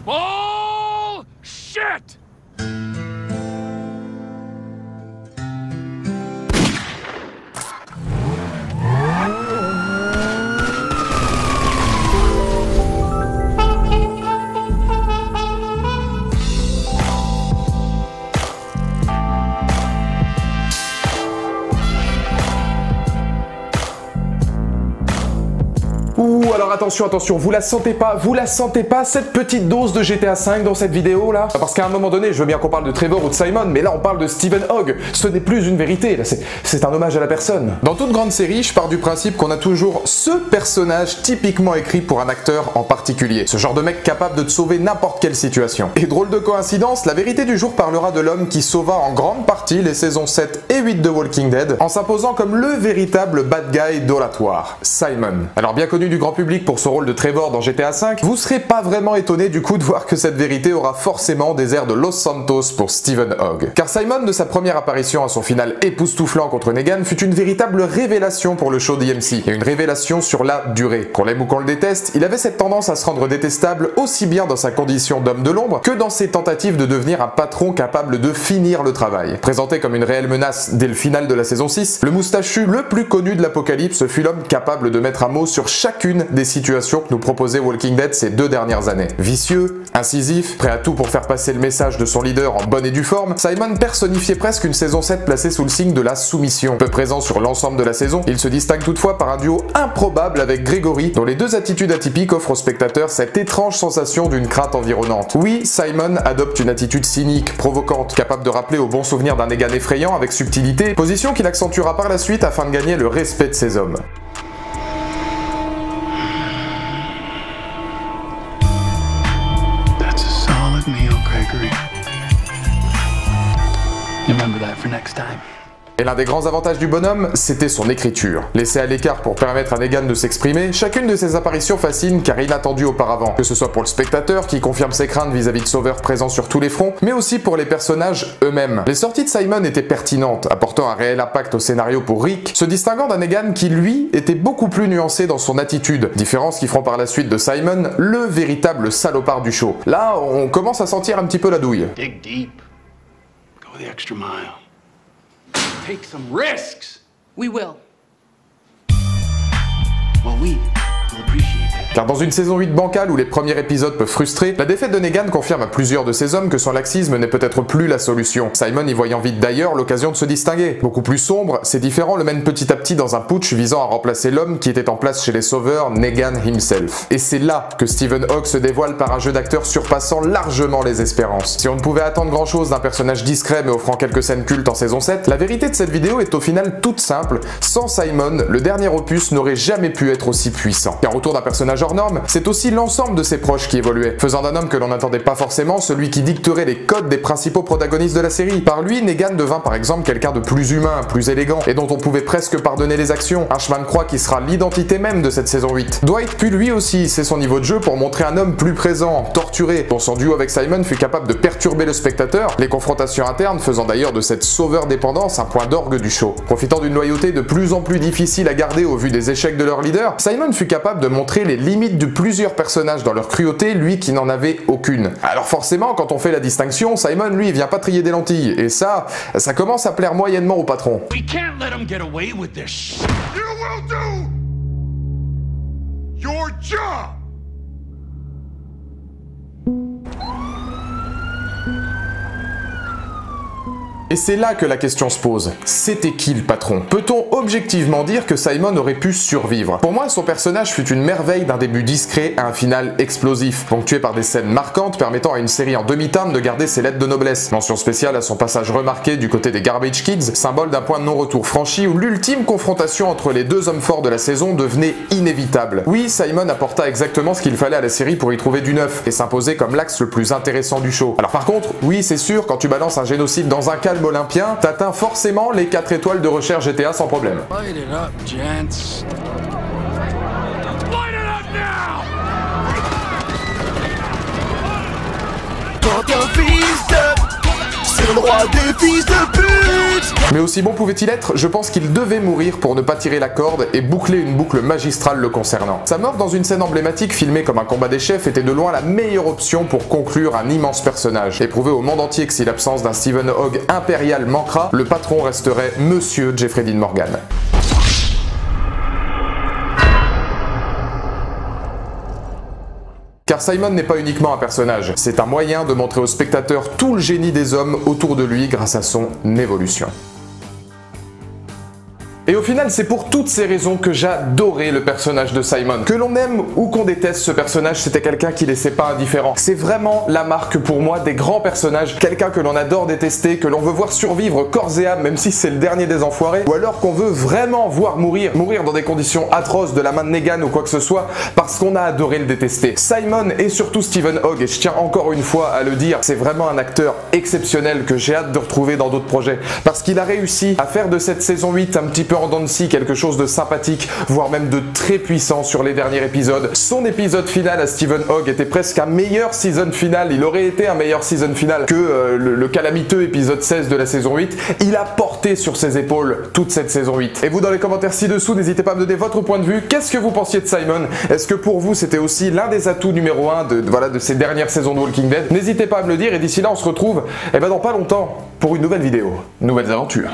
Bullshit! Ouh, alors attention, vous la sentez pas, cette petite dose de GTA V dans cette vidéo là? Parce qu'à un moment donné, je veux bien qu'on parle de Trevor ou de Simon, mais là on parle de Stephen Hogg. Ce n'est plus une vérité, là c'est un hommage à la personne. Dans toute grande série, je pars du principe qu'on a toujours ce personnage typiquement écrit pour un acteur en particulier. Ce genre de mec capable de te sauver n'importe quelle situation. Et drôle de coïncidence, la vérité du jour parlera de l'homme qui sauva en grande partie les saisons 7 et 8 de Walking Dead, en s'imposant comme le véritable bad guy d'Oratoire, Simon. Alors bien connu du grand public pour son rôle de Trevor dans GTA V, vous serez pas vraiment étonné du coup de voir que cette vérité aura forcément des airs de Los Santos pour Stephen Hogg. Car Simon, de sa première apparition à son final époustouflant contre Negan, fut une véritable révélation pour le show d'EMC, et une révélation sur la durée. Qu'on l'aime ou qu'on le déteste, il avait cette tendance à se rendre détestable aussi bien dans sa condition d'homme de l'ombre que dans ses tentatives de devenir un patron capable de finir le travail. Présenté comme une réelle menace dès le final de la saison 6, le moustachu le plus connu de l'apocalypse fut l'homme capable de mettre un mot sur chacune des situations que nous proposait Walking Dead ces 2 dernières années. Vicieux, incisif, prêt à tout pour faire passer le message de son leader en bonne et due forme, Simon personnifiait presque une saison 7 placée sous le signe de la soumission. Peu présent sur l'ensemble de la saison, il se distingue toutefois par un duo improbable avec Gregory, dont les deux attitudes atypiques offrent aux spectateurs cette étrange sensation d'une crainte environnante. Oui, Simon adopte une attitude cynique, provocante, capable de rappeler au bon souvenir d'un Negan effrayant avec subtilité, position qu'il accentuera par la suite afin de gagner le respect de ses hommes. Remember that for next time. Et l'un des grands avantages du bonhomme, c'était son écriture. Laissé à l'écart pour permettre à Negan de s'exprimer, chacune de ses apparitions fascine car inattendue auparavant, que ce soit pour le spectateur qui confirme ses craintes vis-à-vis de Sauveur présent sur tous les fronts, mais aussi pour les personnages eux-mêmes. Les sorties de Simon étaient pertinentes, apportant un réel impact au scénario pour Rick, se distinguant d'un Negan qui, lui, était beaucoup plus nuancé dans son attitude, différence qui feront par la suite de Simon le véritable salopard du show. Là, on commence à sentir un petit peu la douille. Dig deep. Go the extra mile. Take some risks. We will. Well, we will appreciate that. Car dans une saison 8 bancale où les premiers épisodes peuvent frustrer, la défaite de Negan confirme à plusieurs de ses hommes que son laxisme n'est peut-être plus la solution. Simon y voyant vite d'ailleurs l'occasion de se distinguer. Beaucoup plus sombre, ces différends le mènent petit à petit dans un putsch visant à remplacer l'homme qui était en place chez les Sauveurs, Negan himself. Et c'est là que Stephen Hogg se dévoile par un jeu d'acteur surpassant largement les espérances. Si on ne pouvait attendre grand chose d'un personnage discret mais offrant quelques scènes cultes en saison 7, la vérité de cette vidéo est au final toute simple. Sans Simon, le dernier opus n'aurait jamais pu être aussi puissant. Car autour d'un personnage hors norme, c'est aussi l'ensemble de ses proches qui évoluaient, faisant d'un homme que l'on n'attendait pas forcément celui qui dicterait les codes des principaux protagonistes de la série. Par lui, Negan devint par exemple quelqu'un de plus humain, plus élégant, et dont on pouvait presque pardonner les actions, un chemin de croix qui sera l'identité même de cette saison 8. Dwight put lui aussi hisser son niveau de jeu pour montrer un homme plus présent, torturé, dont son duo avec Simon fut capable de perturber le spectateur, les confrontations internes faisant d'ailleurs de cette sauveur dépendance un point d'orgue du show. Profitant d'une loyauté de plus en plus difficile à garder au vu des échecs de leur leader, Simon fut capable de montrer les limites de plusieurs personnages dans leur cruauté, lui qui n'en avait aucune. Alors forcément, quand on fait la distinction, Simon, lui, il vient pas trier des lentilles, et ça commence à plaire moyennement au patron. We can't let him get away with this. You will do your job. Et c'est là que la question se pose. C'était qui le patron? Peut-on objectivement dire que Simon aurait pu survivre? Pour moi, son personnage fut une merveille d'un début discret à un final explosif, ponctué par des scènes marquantes permettant à une série en demi-teinte de garder ses lettres de noblesse. Mention spéciale à son passage remarqué du côté des Garbage Kids, symbole d'un point de non-retour franchi où l'ultime confrontation entre les deux hommes forts de la saison devenait inévitable. Oui, Simon apporta exactement ce qu'il fallait à la série pour y trouver du neuf, et s'imposer comme l'axe le plus intéressant du show. Alors par contre, oui, c'est sûr, quand tu balances un génocide dans un calme olympien, t'atteins forcément les 4 étoiles de recherche GTA sans problème. Light it up, gents. Light it up now! Pump your feet up, sit le roi des fils de pute. Mais aussi bon pouvait-il être, je pense qu'il devait mourir pour ne pas tirer la corde et boucler une boucle magistrale le concernant. Sa mort dans une scène emblématique filmée comme un combat des chefs était de loin la meilleure option pour conclure un immense personnage et prouver au monde entier que si l'absence d'un Stephen Hogg impérial manquera, le patron resterait Monsieur Jeffrey Dean Morgan. Car Simon n'est pas uniquement un personnage, c'est un moyen de montrer au spectateur tout le génie des hommes autour de lui grâce à son évolution. Et au final, c'est pour toutes ces raisons que j'adorais le personnage de Simon. Que l'on aime ou qu'on déteste ce personnage, c'était quelqu'un qui laissait pas indifférent. C'est vraiment la marque pour moi des grands personnages, quelqu'un que l'on adore détester, que l'on veut voir survivre corps et âme même si c'est le dernier des enfoirés, ou alors qu'on veut vraiment voir mourir dans des conditions atroces de la main de Negan ou quoi que ce soit, parce qu'on a adoré le détester. Simon et surtout Stephen Hogg, et je tiens encore une fois à le dire, c'est vraiment un acteur exceptionnel que j'ai hâte de retrouver dans d'autres projets, parce qu'il a réussi à faire de cette saison 8 un petit peu en dents de scie quelque chose de sympathique, voire même de très puissant sur les derniers épisodes. Son épisode final à Stephen Hogg était presque un meilleur season final, il aurait été un meilleur season final que le calamiteux épisode 16 de la saison 8. Il a porté sur ses épaules toute cette saison 8. Et vous dans les commentaires ci-dessous, n'hésitez pas à me donner votre point de vue. Qu'est-ce que vous pensiez de Simon? Est-ce que pour vous c'était aussi l'un des atouts numéro 1 de ces dernières saisons de Walking Dead? N'hésitez pas à me le dire et d'ici là on se retrouve dans pas longtemps pour une nouvelle vidéo, nouvelles aventures.